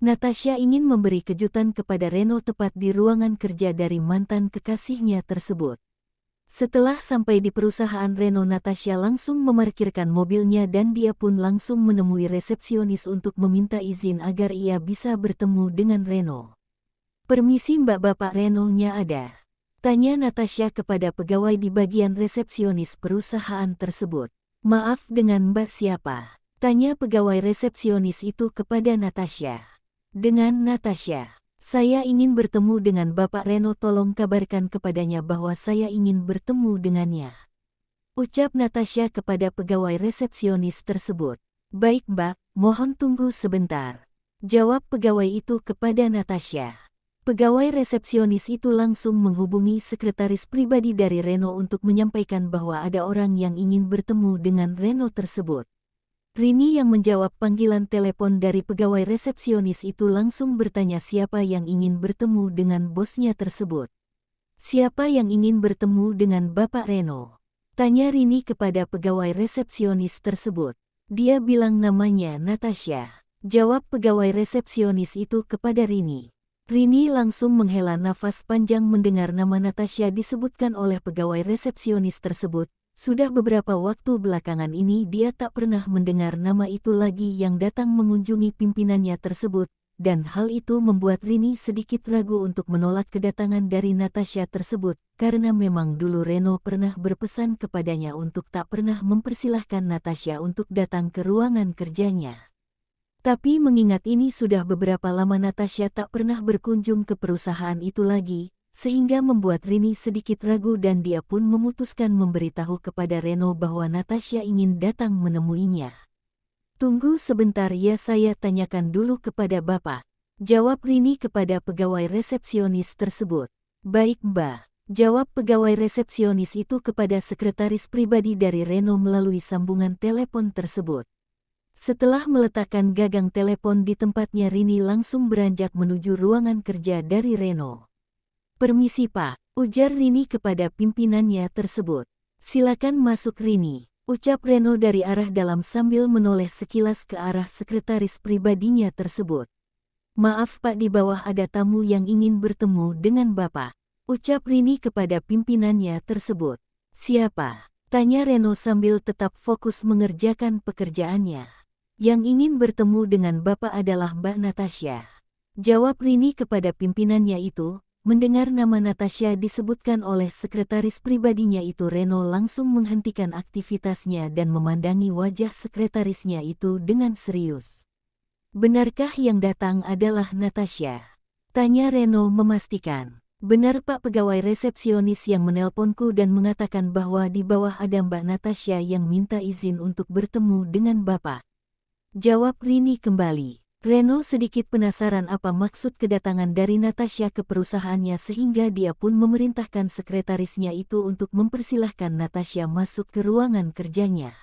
Natasha ingin memberi kejutan kepada Reno tepat di ruangan kerja dari mantan kekasihnya tersebut. Setelah sampai di perusahaan Reno, Natasha langsung memarkirkan mobilnya dan dia pun langsung menemui resepsionis untuk meminta izin agar ia bisa bertemu dengan Reno. "Permisi Mbak, Bapak Reno-nya ada?" tanya Natasha kepada pegawai di bagian resepsionis perusahaan tersebut. "Maaf, dengan Mbak siapa?" tanya pegawai resepsionis itu kepada Natasha. "Dengan Natasha. Saya ingin bertemu dengan Bapak Reno, tolong kabarkan kepadanya bahwa saya ingin bertemu dengannya," ucap Natasha kepada pegawai resepsionis tersebut. "Baik Mbak, mohon tunggu sebentar," jawab pegawai itu kepada Natasha. Pegawai resepsionis itu langsung menghubungi sekretaris pribadi dari Reno untuk menyampaikan bahwa ada orang yang ingin bertemu dengan Reno tersebut. Rini yang menjawab panggilan telepon dari pegawai resepsionis itu langsung bertanya siapa yang ingin bertemu dengan bosnya tersebut. "Siapa yang ingin bertemu dengan Bapak Reno?" tanya Rini kepada pegawai resepsionis tersebut. "Dia bilang namanya Natasha," jawab pegawai resepsionis itu kepada Rini. Rini langsung menghela nafas panjang mendengar nama Natasha disebutkan oleh pegawai resepsionis tersebut. Sudah beberapa waktu belakangan ini dia tak pernah mendengar nama itu lagi yang datang mengunjungi pimpinannya tersebut, dan hal itu membuat Rini sedikit ragu untuk menolak kedatangan dari Natasha tersebut, karena memang dulu Reno pernah berpesan kepadanya untuk tak pernah mempersilahkan Natasha untuk datang ke ruangan kerjanya. Tapi mengingat ini sudah beberapa lama Natasha tak pernah berkunjung ke perusahaan itu lagi, sehingga membuat Rini sedikit ragu dan dia pun memutuskan memberitahu kepada Reno bahwa Natasha ingin datang menemuinya. "Tunggu sebentar ya, saya tanyakan dulu kepada Bapak," jawab Rini kepada pegawai resepsionis tersebut. "Baik Mbak," jawab pegawai resepsionis itu kepada sekretaris pribadi dari Reno melalui sambungan telepon tersebut. Setelah meletakkan gagang telepon di tempatnya, Rini langsung beranjak menuju ruangan kerja dari Reno. "Permisi Pak," ujar Rini kepada pimpinannya tersebut. "Silakan masuk Rini," ucap Reno dari arah dalam sambil menoleh sekilas ke arah sekretaris pribadinya tersebut. "Maaf Pak, di bawah ada tamu yang ingin bertemu dengan Bapak," ucap Rini kepada pimpinannya tersebut. "Siapa?" tanya Reno sambil tetap fokus mengerjakan pekerjaannya. "Yang ingin bertemu dengan Bapak adalah Mbak Natasha," jawab Rini kepada pimpinannya itu. Mendengar nama Natasha disebutkan oleh sekretaris pribadinya itu, Reno langsung menghentikan aktivitasnya dan memandangi wajah sekretarisnya itu dengan serius. "Benarkah yang datang adalah Natasha?" tanya Reno memastikan. "Benar Pak, pegawai resepsionis yang menelponku dan mengatakan bahwa di bawah ada Mbak Natasha yang minta izin untuk bertemu dengan Bapak," jawab Rini kembali. Reno sedikit penasaran apa maksud kedatangan dari Natasha ke perusahaannya sehingga dia pun memerintahkan sekretarisnya itu untuk mempersilahkan Natasha masuk ke ruangan kerjanya.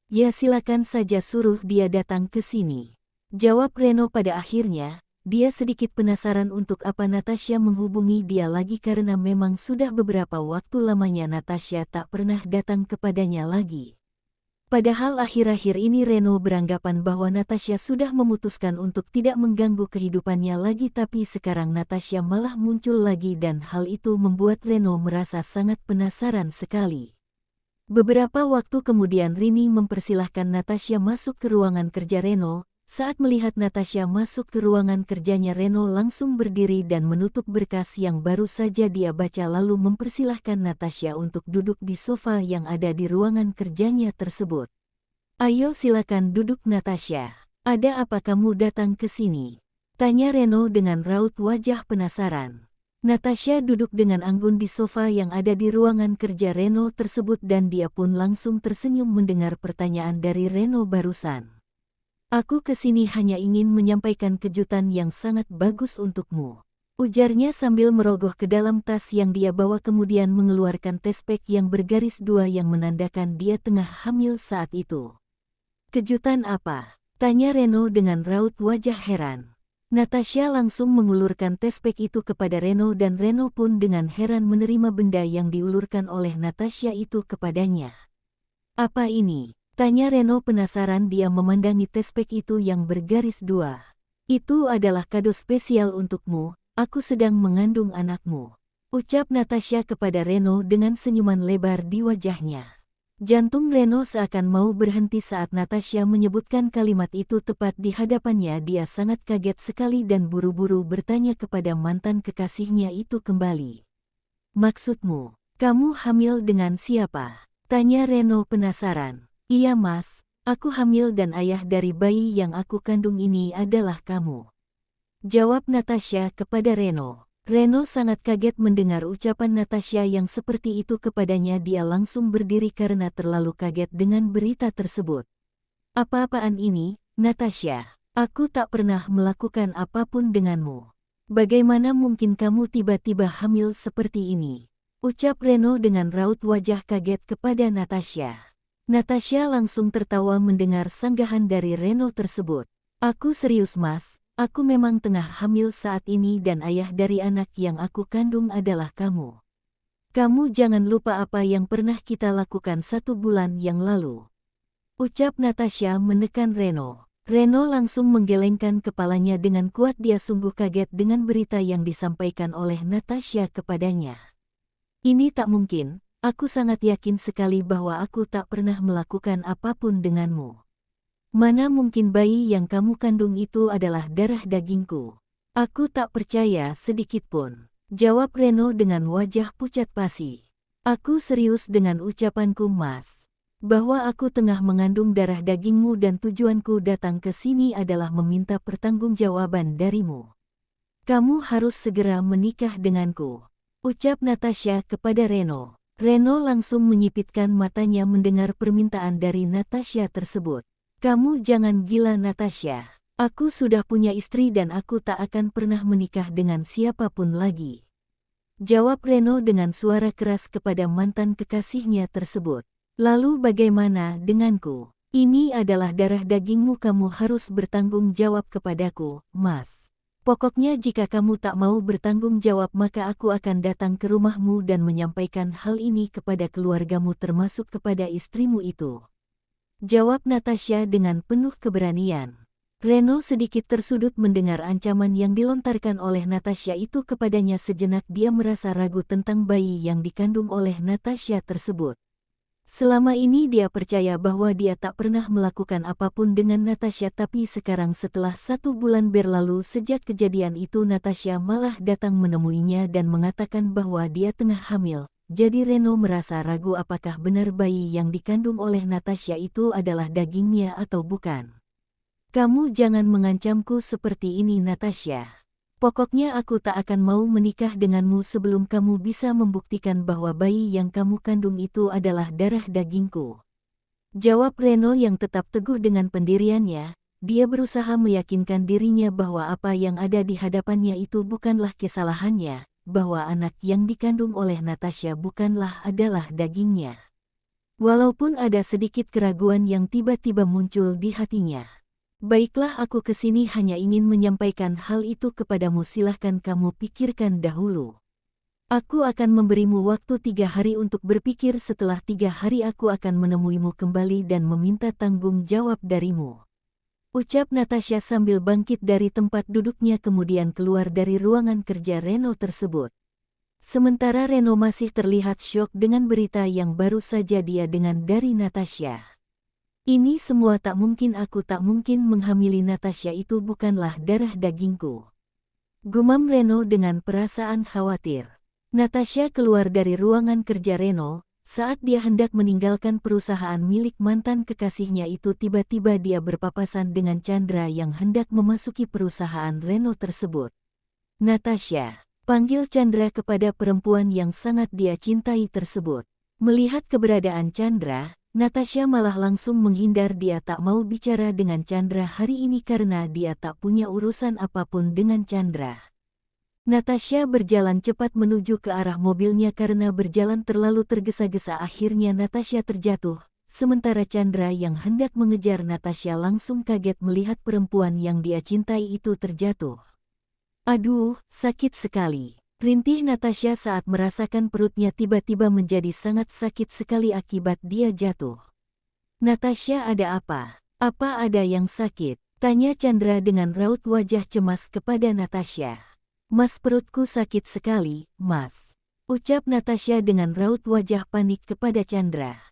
"Ya silakan saja, suruh dia datang ke sini," jawab Reno pada akhirnya. Dia sedikit penasaran untuk apa Natasha menghubungi dia lagi karena memang sudah beberapa waktu lamanya Natasha tak pernah datang kepadanya lagi. Padahal akhir-akhir ini Reno beranggapan bahwa Natasha sudah memutuskan untuk tidak mengganggu kehidupannya lagi, tapi sekarang Natasha malah muncul lagi dan hal itu membuat Reno merasa sangat penasaran sekali. Beberapa waktu kemudian Rini mempersilahkan Natasha masuk ke ruangan kerja Reno. Saat melihat Natasha masuk ke ruangan kerjanya, Reno langsung berdiri dan menutup berkas yang baru saja dia baca lalu mempersilahkan Natasha untuk duduk di sofa yang ada di ruangan kerjanya tersebut. "Ayo silakan duduk Natasha. Ada apa kamu datang ke sini?" tanya Reno dengan raut wajah penasaran. Natasha duduk dengan anggun di sofa yang ada di ruangan kerja Reno tersebut dan dia pun langsung tersenyum mendengar pertanyaan dari Reno barusan. "Aku kesini hanya ingin menyampaikan kejutan yang sangat bagus untukmu," ujarnya sambil merogoh ke dalam tas yang dia bawa kemudian mengeluarkan tespek yang bergaris 2 yang menandakan dia tengah hamil saat itu. "Kejutan apa?" tanya Reno dengan raut wajah heran. Natasha langsung mengulurkan tespek itu kepada Reno dan Reno pun dengan heran menerima benda yang diulurkan oleh Natasha itu kepadanya. "Apa ini?" tanya Reno penasaran. Dia memandangi tespek itu yang bergaris 2. Itu adalah kado spesial untukmu, aku sedang mengandung anakmu. Ucap Natasha kepada Reno dengan senyuman lebar di wajahnya. Jantung Reno seakan mau berhenti saat Natasha menyebutkan kalimat itu tepat di hadapannya. Dia sangat kaget sekali dan buru-buru bertanya kepada mantan kekasihnya itu kembali. Maksudmu, kamu hamil dengan siapa? Tanya Reno penasaran. Iya mas, aku hamil dan ayah dari bayi yang aku kandung ini adalah kamu. Jawab Natasha kepada Reno. Reno sangat kaget mendengar ucapan Natasha yang seperti itu kepadanya. Dia langsung berdiri karena terlalu kaget dengan berita tersebut. Apa-apaan ini, Natasha? Aku tak pernah melakukan apapun denganmu. Bagaimana mungkin kamu tiba-tiba hamil seperti ini? Ucap Reno dengan raut wajah kaget kepada Natasha. Natasha langsung tertawa mendengar sanggahan dari Reno tersebut. Aku serius mas. Aku memang tengah hamil saat ini dan ayah dari anak yang aku kandung adalah kamu. Kamu jangan lupa apa yang pernah kita lakukan 1 bulan yang lalu. Ucap Natasha menekan Reno. Reno langsung menggelengkan kepalanya dengan kuat. Dia sungguh kaget dengan berita yang disampaikan oleh Natasha kepadanya. Ini tak mungkin, aku sangat yakin sekali bahwa aku tak pernah melakukan apapun denganmu. Mana mungkin bayi yang kamu kandung itu adalah darah dagingku? Aku tak percaya sedikit pun. Jawab Reno dengan wajah pucat pasi. Aku serius dengan ucapanku mas. Bahwa aku tengah mengandung darah dagingmu dan tujuanku datang ke sini adalah meminta pertanggungjawaban darimu. Kamu harus segera menikah denganku. Ucap Natasha kepada Reno. Reno langsung menyipitkan matanya mendengar permintaan dari Natasha tersebut. Kamu jangan gila Natasha. Aku sudah punya istri dan aku tak akan pernah menikah dengan siapapun lagi. Jawab Reno dengan suara keras kepada mantan kekasihnya tersebut. Lalu bagaimana denganku? Ini adalah darah dagingmu, kamu harus bertanggung jawab kepadaku, mas. Pokoknya jika kamu tak mau bertanggung jawab maka aku akan datang ke rumahmu dan menyampaikan hal ini kepada keluargamu termasuk kepada istrimu itu. Jawab Natasha dengan penuh keberanian. Reno sedikit tersudut mendengar ancaman yang dilontarkan oleh Natasha itu kepadanya. Sejenak dia merasa ragu tentang bayi yang dikandung oleh Natasha tersebut. Selama ini dia percaya bahwa dia tak pernah melakukan apapun dengan Natasha, tapi sekarang setelah 1 bulan berlalu sejak kejadian itu Natasha malah datang menemuinya dan mengatakan bahwa dia tengah hamil. Jadi Reno merasa ragu apakah benar bayi yang dikandung oleh Natasha itu adalah dagingnya atau bukan. Kamu jangan mengancamku seperti ini Natasha. Pokoknya aku tak akan mau menikah denganmu sebelum kamu bisa membuktikan bahwa bayi yang kamu kandung itu adalah darah dagingku. Jawab Reno yang tetap teguh dengan pendiriannya. Dia berusaha meyakinkan dirinya bahwa apa yang ada di hadapannya itu bukanlah kesalahannya. Bahwa anak yang dikandung oleh Natasha bukanlah adalah dagingnya. Walaupun ada sedikit keraguan yang tiba-tiba muncul di hatinya. Baiklah, aku kesini hanya ingin menyampaikan hal itu kepadamu, silahkan kamu pikirkan dahulu. Aku akan memberimu waktu 3 hari untuk berpikir, setelah 3 hari aku akan menemuimu kembali dan meminta tanggung jawab darimu. Ucap Natasha sambil bangkit dari tempat duduknya kemudian keluar dari ruangan kerja Reno tersebut. Sementara Reno masih terlihat syok dengan berita yang baru saja dia dengar dari Natasha. Ini semua tak mungkin, aku tak mungkin menghamili Natasha, itu bukanlah darah dagingku. Gumam Reno dengan perasaan khawatir. Natasha keluar dari ruangan kerja Reno. Saat dia hendak meninggalkan perusahaan milik mantan kekasihnya itu tiba-tiba dia berpapasan dengan Chandra yang hendak memasuki perusahaan Reno tersebut. Natasha, panggil Chandra kepada perempuan yang sangat dia cintai tersebut. Melihat keberadaan Chandra, Natasha malah langsung menghindar. Dia tak mau bicara dengan Chandra hari ini karena dia tak punya urusan apapun dengan Chandra. Natasha berjalan cepat menuju ke arah mobilnya karena berjalan terlalu tergesa-gesa. Akhirnya Natasha terjatuh, sementara Chandra yang hendak mengejar Natasha langsung kaget melihat perempuan yang dia cintai itu terjatuh. Aduh, sakit sekali. Rintih Natasha saat merasakan perutnya tiba-tiba menjadi sangat sakit sekali akibat dia jatuh. Natasha, ada apa? Apa ada yang sakit? Tanya Chandra dengan raut wajah cemas kepada Natasha. Mas, perutku sakit sekali, Mas. Ucap Natasha dengan raut wajah panik kepada Chandra.